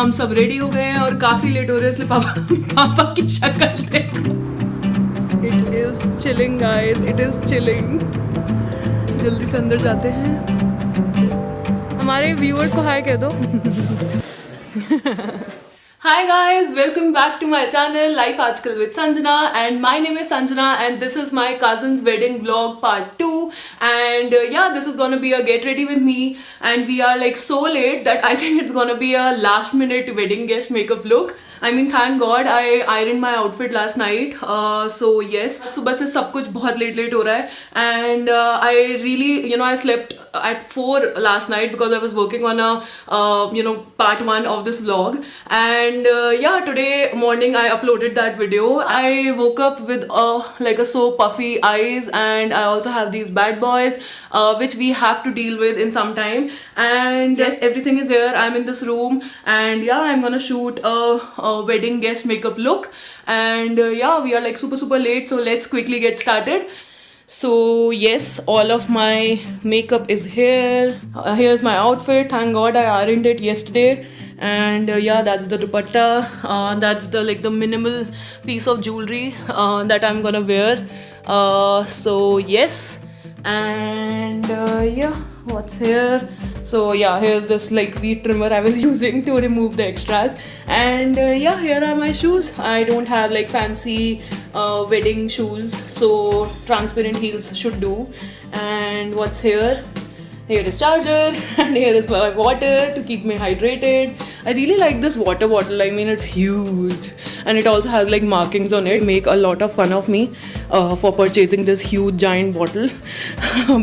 हम सब रेडी हो गए हैं और काफ़ी लेट हो रहे हैं, इसलिए पापा की शक्ल देखो। It is chilling guys, it is chilling. जल्दी से अंदर जाते हैं। हमारे व्यूअर्स को हाय कह दो। Hi guys, welcome back to my channel Life Aajkal with Sanjana, and my name is Sanjana and this is my cousin's wedding vlog part 2. And yeah, this is gonna be a get ready with me, and we are like so late that I think it's gonna be a last minute wedding guest makeup look. I mean, thank God I ironed my outfit last night. So yes, सुबह से सब कुछ बहुत late हो रहा है, and I really, I slept at 4 last night because I was working on a part 1 of this vlog. And yeah, today morning I uploaded that video. I woke up with like a so puffy eyes, and I also have these bad boys which we have to deal with in some time. And yes, everything is here. I'm in this room, and yeah, I'm gonna shoot a wedding guest makeup look. And yeah, we are like super late, so let's quickly get started. So yes, all of my makeup is here. Here's my outfit. Thank God I ironed it yesterday. And yeah, that's the dupatta. That's the minimal piece of jewelry that I'm gonna wear. So yes, and yeah, what's here? So yeah, here's this weed trimmer I was using to remove the extras. And yeah, here are my shoes. I don't have fancy wedding shoes, so transparent heels should do. And what's here? Here is charger, and here is my water to keep me hydrated. I really like this water bottle. I mean, it's huge, and it also has markings on it. Make a lot of fun of me for purchasing this huge giant bottle,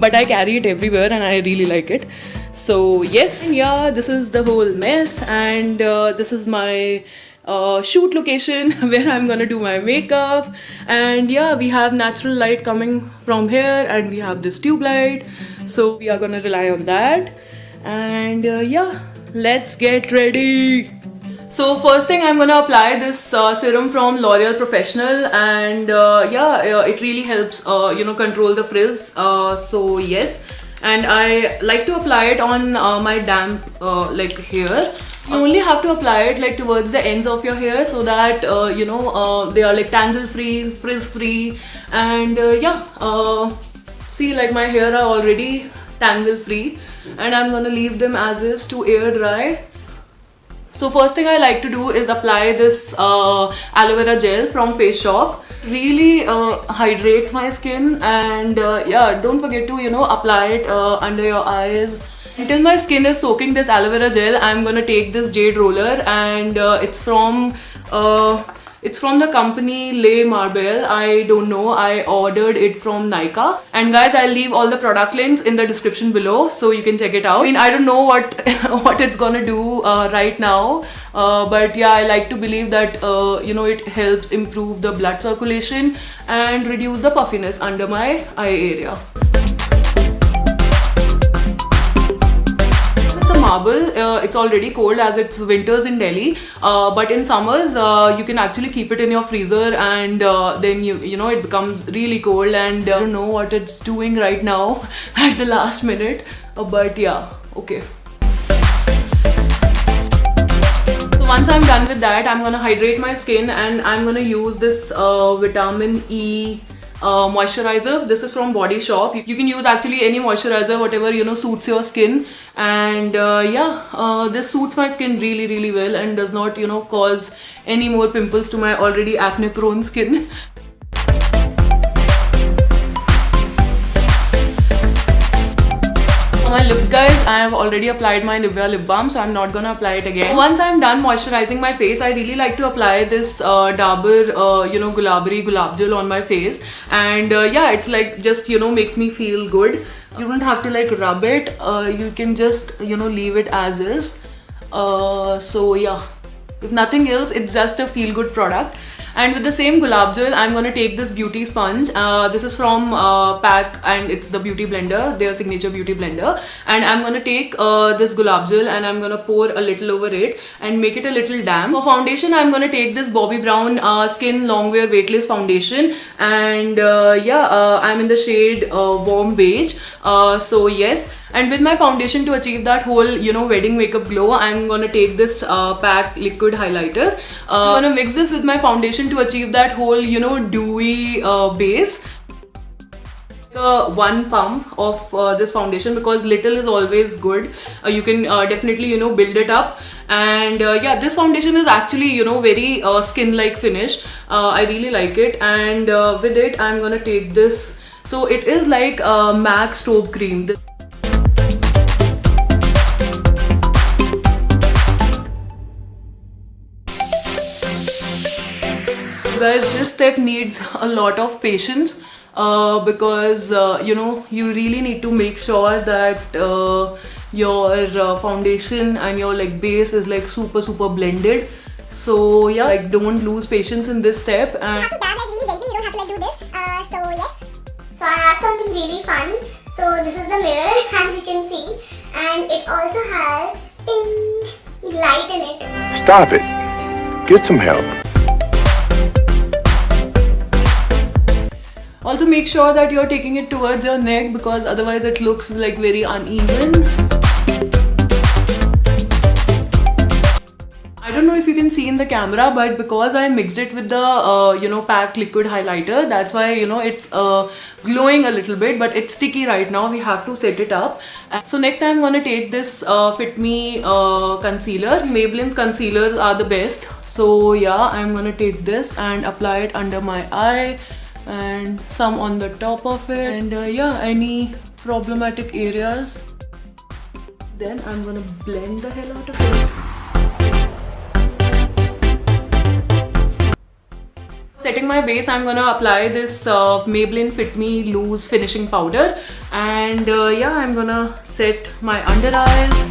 but I carry it everywhere and I really like it. So yes, yeah, this is the whole mess, and this is my shoot location where I'm gonna do my makeup. And yeah, we have natural light coming from here, and we have this tube light, so we are gonna rely on that. And yeah, let's get ready. So first thing, I'm gonna apply this serum from L'Oreal Professional, and yeah, it really helps control the frizz. So yes, and I like to apply it on my damp here. You only have to apply it towards the ends of your hair, so that they are tangle free, frizz free. And yeah, see, my hair are already tangle free, and I'm gonna leave them as is to air dry. So first thing I like to do is apply this aloe vera gel from Face Shop. Really hydrates my skin, and yeah, don't forget to apply it under your eyes. Until my skin is soaking this aloe vera gel, I'm gonna take this jade roller, and it's from the company Le Marbel. I don't know, I ordered it from Nykaa. And guys, I'll leave all the product links in the description below, so you can check it out. I mean, I don't know what what it's gonna do right now, but yeah, I like to believe that it helps improve the blood circulation and reduce the puffiness under my eye area. Marble, it's already cold as it's winters in Delhi, but in summers you can actually keep it in your freezer, and then it becomes really cold. And I don't know what it's doing right now at the last minute, but yeah, okay. So once I'm done with that, I'm gonna hydrate my skin, and I'm gonna use this vitamin E moisturizer. This is from Body Shop. You can use actually any moisturizer, whatever suits your skin. And yeah, this suits my skin really well, and does not cause any more pimples to my already acne prone skin. For my lips, guys, I have already applied my Nivea lip balm, so I'm not gonna apply it again. Once I'm done moisturizing my face, I really like to apply this Dabur Gulabari Gulab Gel on my face. And yeah, it's just makes me feel good. You don't have to rub it, you can just leave it as is. So yeah, if nothing else, it's just a feel good product. And with the same gulab gel, I'm gonna take this beauty sponge. This is from Pack, and it's the beauty blender, their signature beauty blender. And I'm gonna take this gulab gel and I'm gonna pour a little over it and make it a little damp. For foundation, I'm gonna take this Bobbi Brown Skin Longwear Weightless Foundation, and I'm in the shade Warm Beige. So yes. And with my foundation, to achieve that whole, wedding makeup glow, I'm gonna take this Pack liquid highlighter. I'm gonna mix this with my foundation to achieve that whole, dewy base. One pump of this foundation, because little is always good. You can definitely, build it up. And this foundation is actually, very skin-like finish. I really like it. And with it, I'm gonna take this. So it is like MAC Strobe Cream. Guys, this step needs a lot of patience because you really need to make sure that your foundation and your base is super blended. So yeah, don't lose patience in this step. And you have to dab really gently, you don't have to do this. So yes. So I have something really fun. So this is the mirror, as you can see, and it also has pink light in it. Stop it. Get some help. Also make sure that you're taking it towards your neck, because otherwise it looks very uneven. I don't know if you can see in the camera, but because I mixed it with the Pack liquid highlighter, that's why it's glowing a little bit, but it's sticky right now. We have to set it up. So next I'm gonna take this Fit Me concealer. Maybelline's concealers are the best. So yeah, I'm gonna take this and apply it under my eye and some on the top of it, and any problematic areas. Then I'm gonna blend the hell out of it. Setting my base, I'm gonna apply this Maybelline Fit Me Loose Finishing Powder, and I'm gonna set my under eyes.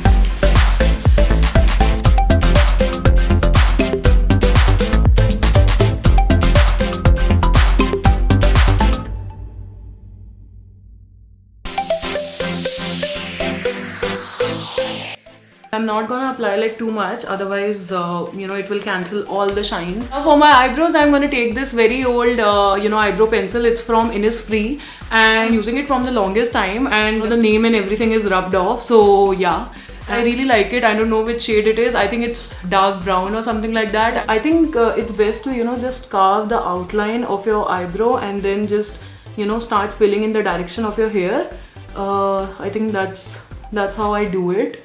I'm not gonna apply too much, otherwise it will cancel all the shine. Now for my eyebrows, I'm gonna take this very old eyebrow pencil. It's from Innisfree, and using it from the longest time, and the name and everything is rubbed off. So yeah, I really like it. I don't know which shade it is. I think it's dark brown or something like that. I think it's best to just carve the outline of your eyebrow and then just start filling in the direction of your hair. I think that's how I do it.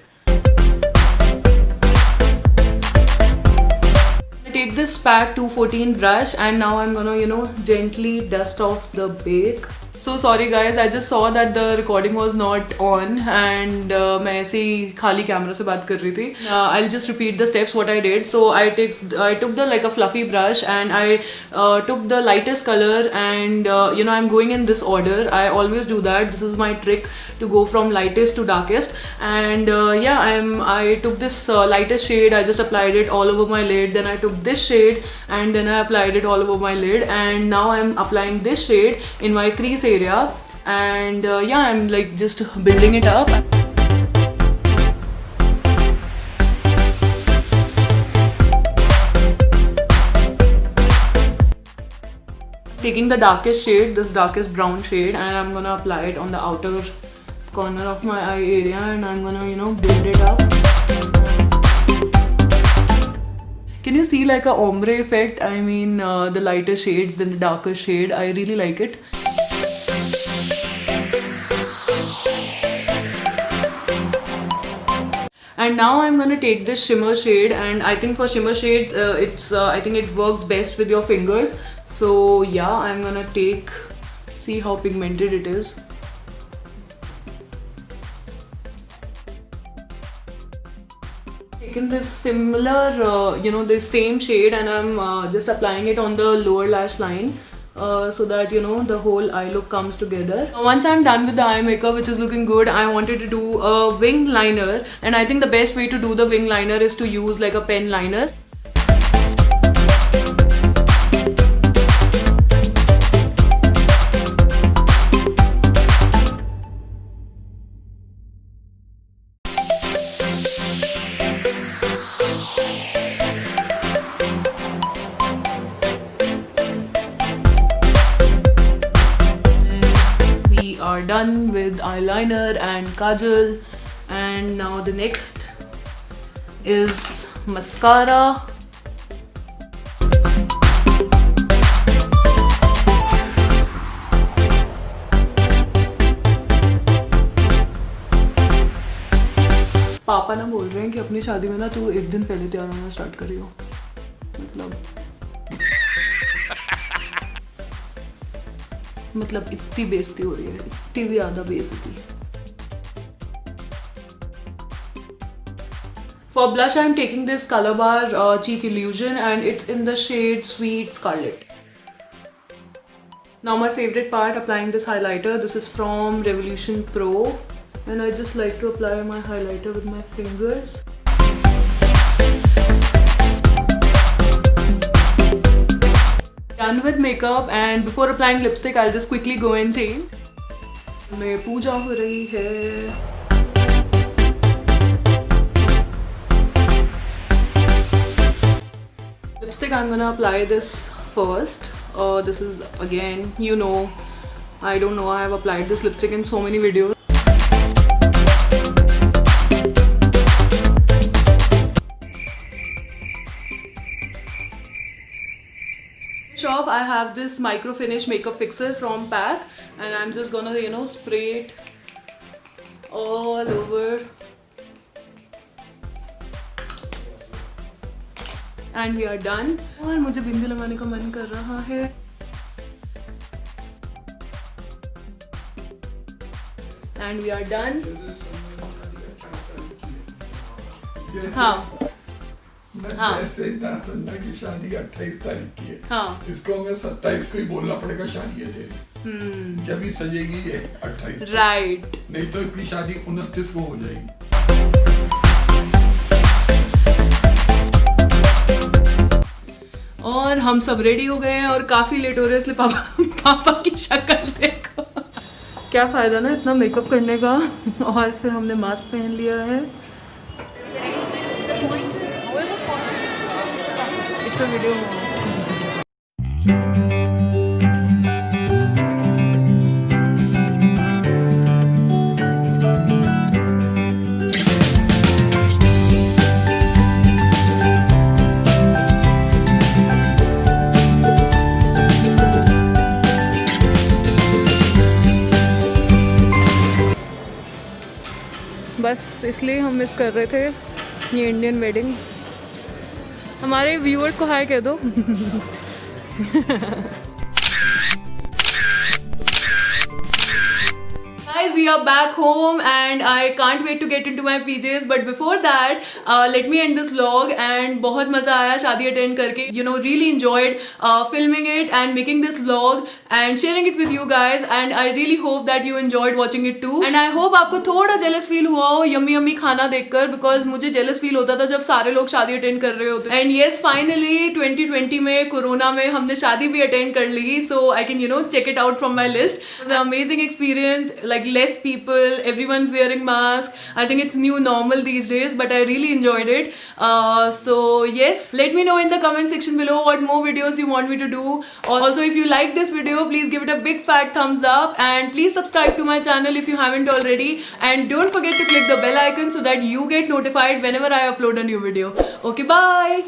Take this Pack 214 brush, and now I'm gonna gently dust off the bake. So sorry guys, I just saw that the recording was not on, and मैं ऐसे ही खाली camera से बात कर रही थी. I'll just repeat the steps what I did. So I took the a fluffy brush, and I took the lightest color, and I'm going in this order. I always do that. This is my trick to go from lightest to darkest. And I took this lightest shade. I just applied it all over my lid. Then I took this shade, and then I applied it all over my lid. And now I'm applying this shade in my crease area, and I'm just building it up. Taking the darkest shade, this darkest brown shade, and I'm gonna apply it on the outer corner of my eye area, and I'm gonna build it up. Can you see a ombre effect? I mean, the lighter shades than the darker shade. I really like it. And now I'm gonna take this shimmer shade, and I think for shimmer shades, I think it works best with your fingers. So yeah, I'm gonna see how pigmented it is. Taken this similar, the same shade, and I'm just applying it on the lower lash line. So that the whole eye look comes together. Once I'm done with the eye makeup, which is looking good, I wanted to do a wing liner, and I think the best way to do the wing liner is to use a pen liner. done with eyeliner and kajal, and now the next is mascara. पापा ना बोल रहे हैं कि अपनी शादी में ना तू एक दिन पहले तैयार होना स्टार्ट करी हो, मतलब इतनी बेइज्जती हो रही है, इतनी भी ज़्यादा बेइज्जती. For blush, I'm taking this Color Bar Cheek Illusion, and it's in the shade Sweet Scarlet. Now my favorite part, applying this highlighter. This is from Revolution Pro, and I just like to apply my highlighter with my fingers. Done with makeup, and before applying lipstick, I'll just quickly go and change. में पूजा हो रही है. Lipstick, I'm gonna apply this first. This is again, you know, I don't know, I have applied this lipstick in so many videos. Off, I have this micro finish makeup fixer from PAC, and I'm just gonna, you know, spray it all over. And we are done. और मुझे बिंदी लगाने का मन कर रहा है. And we are done. हाँ. हाँ. संजना की शादी 28 तारीख की है. हाँ. इसको हमें 27 को ही बोलना पड़ेगा शादी है तेरी. जब ही सजेगी ये 28. राइट. नहीं तो इसकी शादी 29 को हो जाएगी. और हम सब रेडी हो गए हैं और काफी लेट हो रहे हैं, इसलिए पापा की शक्ल देखो. क्या फायदा ना इतना मेकअप करने का. और फिर हमने मास्क पहन लिया है. It's a video. बस इसलिए हम मिस कर रहे थे ये इंडियन वेडिंग. हमारे व्यूअर्स को हाय कह दो. Guys, we are back home and I can't wait to get into my PJs. But before that, let me end this vlog. And बहुत मज़ा आया शादी attend करके. You know, really enjoyed filming it and making this vlog and sharing it with you guys. And I really hope that you enjoyed watching it too. And I hope आपको थोड़ा jealous feel हुआ हो yummy yummy खाना देखकर, because मुझे jealous feel होता था जब सारे लोग शादी attend कर रहे होते. And yes, finally 2020 में कोरोना में हमने शादी भी attend कर ली. So I can, you know, check it out from my list. It was an amazing experience. Like less people, everyone's wearing masks. I think it's new normal these days, but I really enjoyed it. So yes, let me know in the comment section below what more videos you want me to do. Also, if you like this video, please give it a big fat thumbs up, and please subscribe to my channel if you haven't already, and don't forget to click the bell icon so that you get notified whenever I upload a new video. Okay, bye.